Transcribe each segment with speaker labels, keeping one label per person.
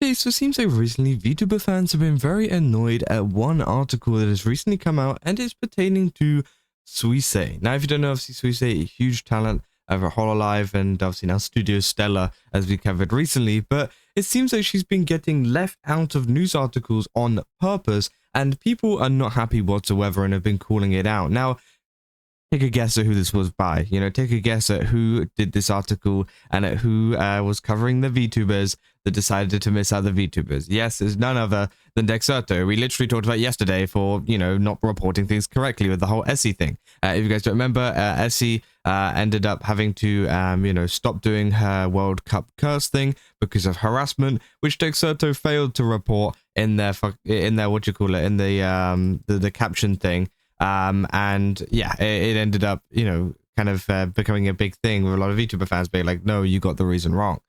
Speaker 1: Okay, so it seems like recently VTuber fans have been very annoyed at one article that has recently come out and is pertaining to Suisei. Now, if you don't know, obviously Suisei, a huge talent over hololive and obviously now Studio Stellar, as we covered recently, but it seems like she's been getting left out of news articles on purpose, and people are not happy whatsoever and have been calling it out. Now, take a guess at who this was by. Take a guess at who did this article and at who was covering the VTubers that decided to miss out the VTubers. Yes, it's none other than Dexerto. We literally talked about yesterday for, not reporting things correctly with the whole Essie thing. If you guys don't remember, Essie ended up having to, stop doing her World Cup curse thing because of harassment, which Dexerto failed to report in their in the caption thing. And yeah, it ended up, kind of becoming a big thing with a lot of VTuber fans being like, no, you got the reason wrong.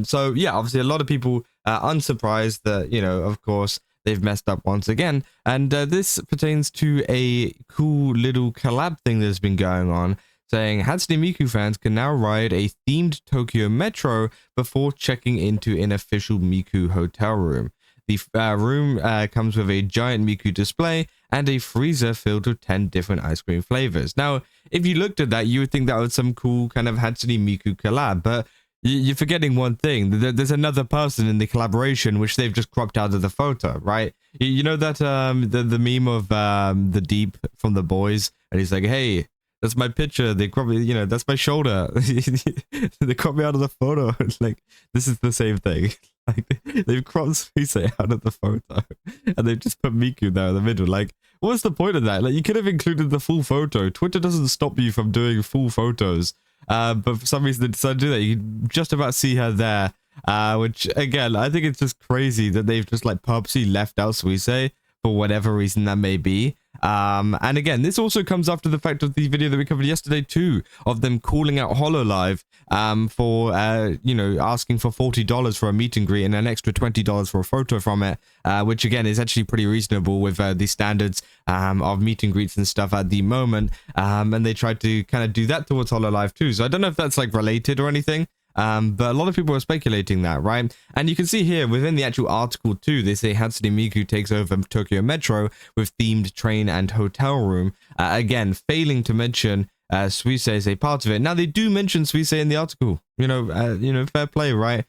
Speaker 1: So yeah, obviously a lot of people are unsurprised that, of course, they've messed up once again. And this pertains to a cool little collab thing that's been going on, saying Hatsune Miku fans can now ride a themed Tokyo metro before checking into an official Miku hotel room. The room comes with a giant Miku display and a freezer filled with 10 different ice cream flavors. Now, if you looked at that, you would think that was some cool kind of Hatsune Miku collab, but you're forgetting one thing. There's another person in the collaboration, which they've just cropped out of the photo, right? You know that the meme of the Deep from The Boys, and he's like, hey, that's my picture. They crop me, that's my shoulder. They crop me out of the photo. It's like, this is the same thing. Like, they've cropped Suisei out of the photo and they've just put Miku there in the middle. Like, what's the point of that? Like, you could have included the full photo. Twitter doesn't stop you from doing full photos. But for some reason they decided to do that. You can just about see her there. Which, again, I think it's just crazy that they've just, like, purposely left out Suisei for whatever reason that may be. And again, this also comes after the fact of the video that we covered yesterday too, of them calling out hololive for asking for $40 for a meet and greet and an extra $20 for a photo from it, which again is actually pretty reasonable with the standards of meet and greets and stuff at the moment. And they tried to kind of do that towards hololive too, so I don't know if that's like related or anything. But a lot of people are speculating that, right? And you can see here within the actual article too, they say Hatsune Miku takes over Tokyo Metro with themed train and hotel room. Again, failing to mention Suisei is a part of it. Now they do mention Suisei in the article. Fair play, right?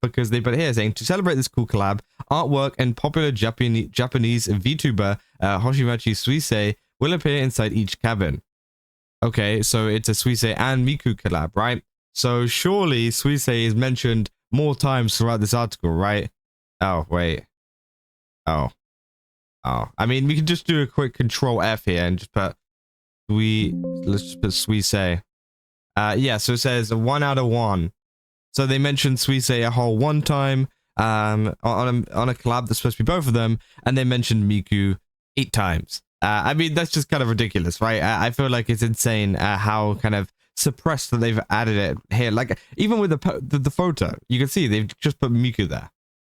Speaker 1: Because they put here saying to celebrate this cool collab, artwork and popular Japanese VTuber Hoshimachi Suisei will appear inside each cabin. Okay, so it's a Suisei and Miku collab, right? So surely Suisei is mentioned more times throughout this article, right? Oh, wait. Oh. I mean, we can just do a quick Control F here and just put let's just put Suisei. Yeah, so it says 1 out of 1. So they mentioned Suisei a whole one time on a collab that's supposed to be both of them, and they mentioned Miku 8 times. I mean, that's just kind of ridiculous, right? I feel like it's insane how kind of suppressed that they've added it here. Like, even with the photo, you can see they've just put Miku there.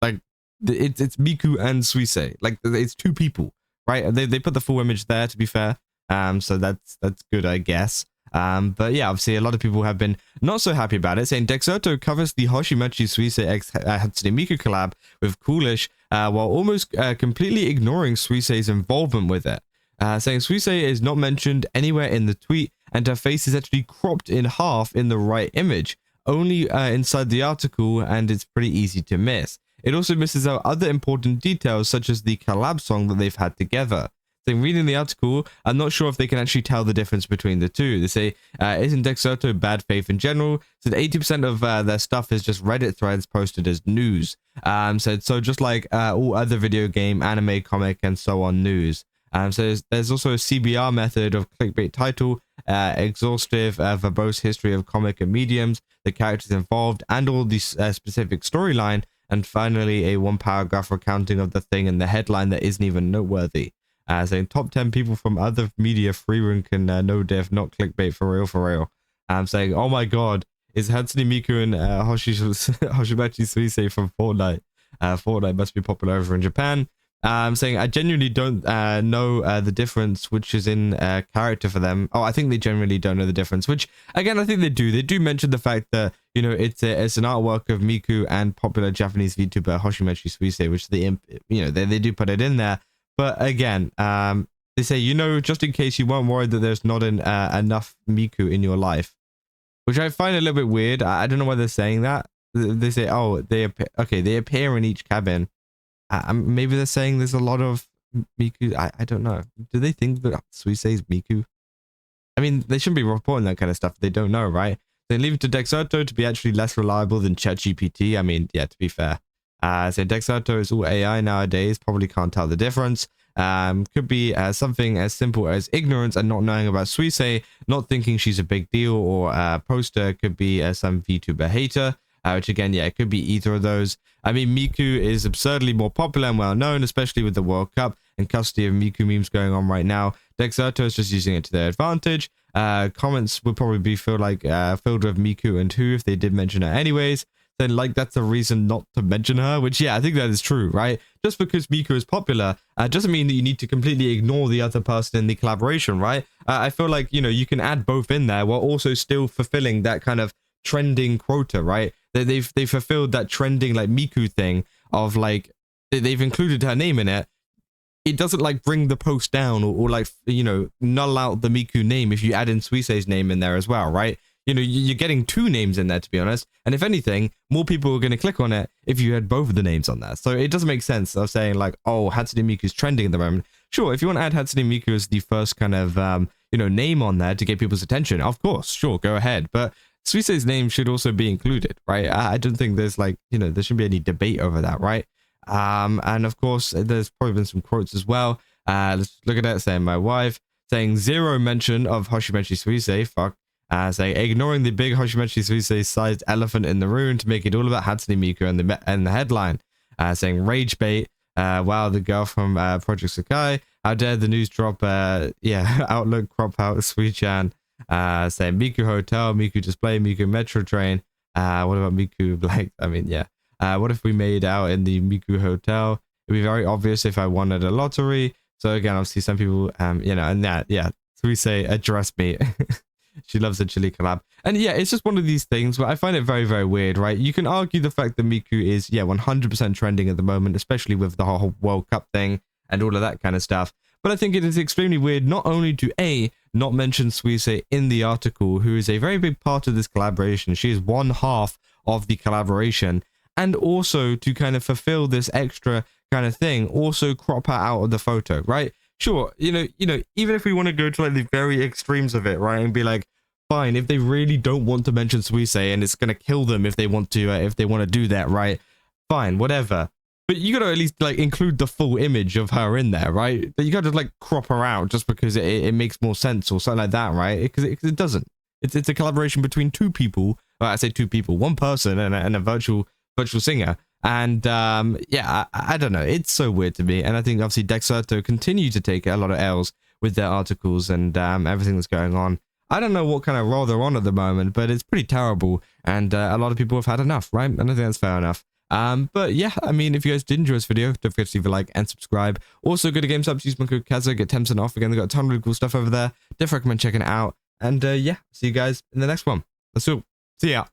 Speaker 1: Like, it's Miku and Suisei. Like, it's 2 people, right? They put the full image there, to be fair. So that's good, I guess. But yeah, obviously a lot of people have been not so happy about it, saying Dexerto covers the Hoshimachi Suisei x Hatsune Miku collab with Coolish, while almost completely ignoring Suisei's involvement with it. Saying Suisei is not mentioned anywhere in the tweet, and her face is actually cropped in half in the right image, only inside the article, and it's pretty easy to miss. It also misses out other important details, such as the collab song that they've had together. So reading the article, I'm not sure if they can actually tell the difference between the two. They say, isn't Dexerto bad faith in general? So 80% of their stuff is just Reddit threads posted as news. So just like all other video game, anime, comic, and so on news. So there's also a CBR method of clickbait title, exhaustive, verbose history of comic and mediums, the characters involved, and all the specific storyline, and finally a 1-paragraph recounting of the thing and the headline that isn't even noteworthy. Saying top 10 people from other media free room can no diff, not clickbait for real. Saying, oh my god, is Hatsune Miku and Hoshimachi Suisei from Fortnite. Fortnite must be popular over in Japan. saying I genuinely don't know the difference which is in character for them. Oh, I think they generally don't know the difference, which again I think they do. They do mention the fact that, you know, it's an artwork of Miku and popular Japanese VTuber Hoshimachi Suisei, which they do put it in there. But again, they say, you know, just in case you weren't worried that there's not enough Miku in your life, which I find a little bit weird. I don't know why they're saying that. They say, oh, they appear in each cabin. Maybe they're saying there's a lot of Miku. I don't know. Do they think that Suisei is Miku? I mean, they shouldn't be reporting that kind of stuff if they don't know, right? They leave it to Dexerto to be actually less reliable than ChatGPT. I mean, yeah, to be fair. So Dexerto is all AI nowadays. Probably can't tell the difference. Could be something as simple as ignorance and not knowing about Suisei, not thinking she's a big deal, or poster could be some VTuber hater. Which again, yeah, it could be either of those. I mean, Miku is absurdly more popular and well known, especially with the World Cup and custody of Miku memes going on right now. Dexerto is just using it to their advantage. Comments would probably be filled with Miku and who if they did mention her anyways. Then like that's a reason not to mention her, which yeah, I think that is true, right? Just because Miku is popular doesn't mean that you need to completely ignore the other person in the collaboration, right? I feel like, you know, you can add both in there while also still fulfilling that kind of trending quota, right? They've fulfilled that trending like Miku thing of like they've included her name in it. It doesn't like bring the post down or like, you know, null out the Miku name if you add in Suisei's name in there as well, right? You know, you're getting two names in there, to be honest. And if anything, more people are going to click on it if you had both of the names on there. So it doesn't make sense of saying like, oh, Hatsune Miku is trending at the moment. Sure, if you want to add Hatsune Miku as the first kind of, you know, name on there to get people's attention, of course, sure, go ahead. But Suisei's name should also be included, right? I don't think there's like, you know, there shouldn't be any debate over that, right? And of course, there's probably been some quotes as well. Let's look at that, saying my wife, saying zero mention of Hoshimachi Suisei, fuck. Saying ignoring the big Hoshimachi Suisei sized elephant in the room to make it all about Hatsune Miku and the headline. Saying rage bait. Wow, the girl from Project Sakai. How dare the news drop? Outlook crop out Sui-chan. Saying Miku Hotel, Miku Display, Miku Metro Train. What about Miku Blank? I mean, yeah. What if we made out in the Miku Hotel? It'd be very obvious if I won at a lottery. So again, obviously some people, you know, and that, yeah, Suisei address me. She loves a chili collab. And yeah, it's just one of these things where I find it very, very weird, right? You can argue the fact that Miku is, yeah, 100% trending at the moment, especially with the whole World Cup thing and all of that kind of stuff. But I think it is extremely weird not only to A, not mention Suisei in the article, who is a very big part of this collaboration. She is one half of the collaboration. And also to kind of fulfill this extra kind of thing, also crop her out of the photo, right? Sure, you know, even if we want to go to like the very extremes of it, right, and be like, fine, if they really don't want to mention Suisei and it's gonna kill them if they want to do that, right? Fine, whatever. But you gotta at least like include the full image of her in there, right? You gotta like crop her out just because it makes more sense or something like that, right? Because it doesn't. It's a collaboration between two people. Well, I say two people, one person and a virtual singer. And yeah, I don't know. It's so weird to me. And I think obviously Dexerto continue to take a lot of L's with their articles and everything that's going on. I don't know what kind of role they're on at the moment, but it's pretty terrible. And a lot of people have had enough, right? And I think that's fair enough. But yeah, I mean, if you guys did enjoy this video, don't forget to leave a like and subscribe. Also, go to GameStop, use my code Kaza, get 10% off. Again, they've got a ton of really cool stuff over there. Definitely recommend checking it out. And yeah, see you guys in the next one. Let's go. See ya.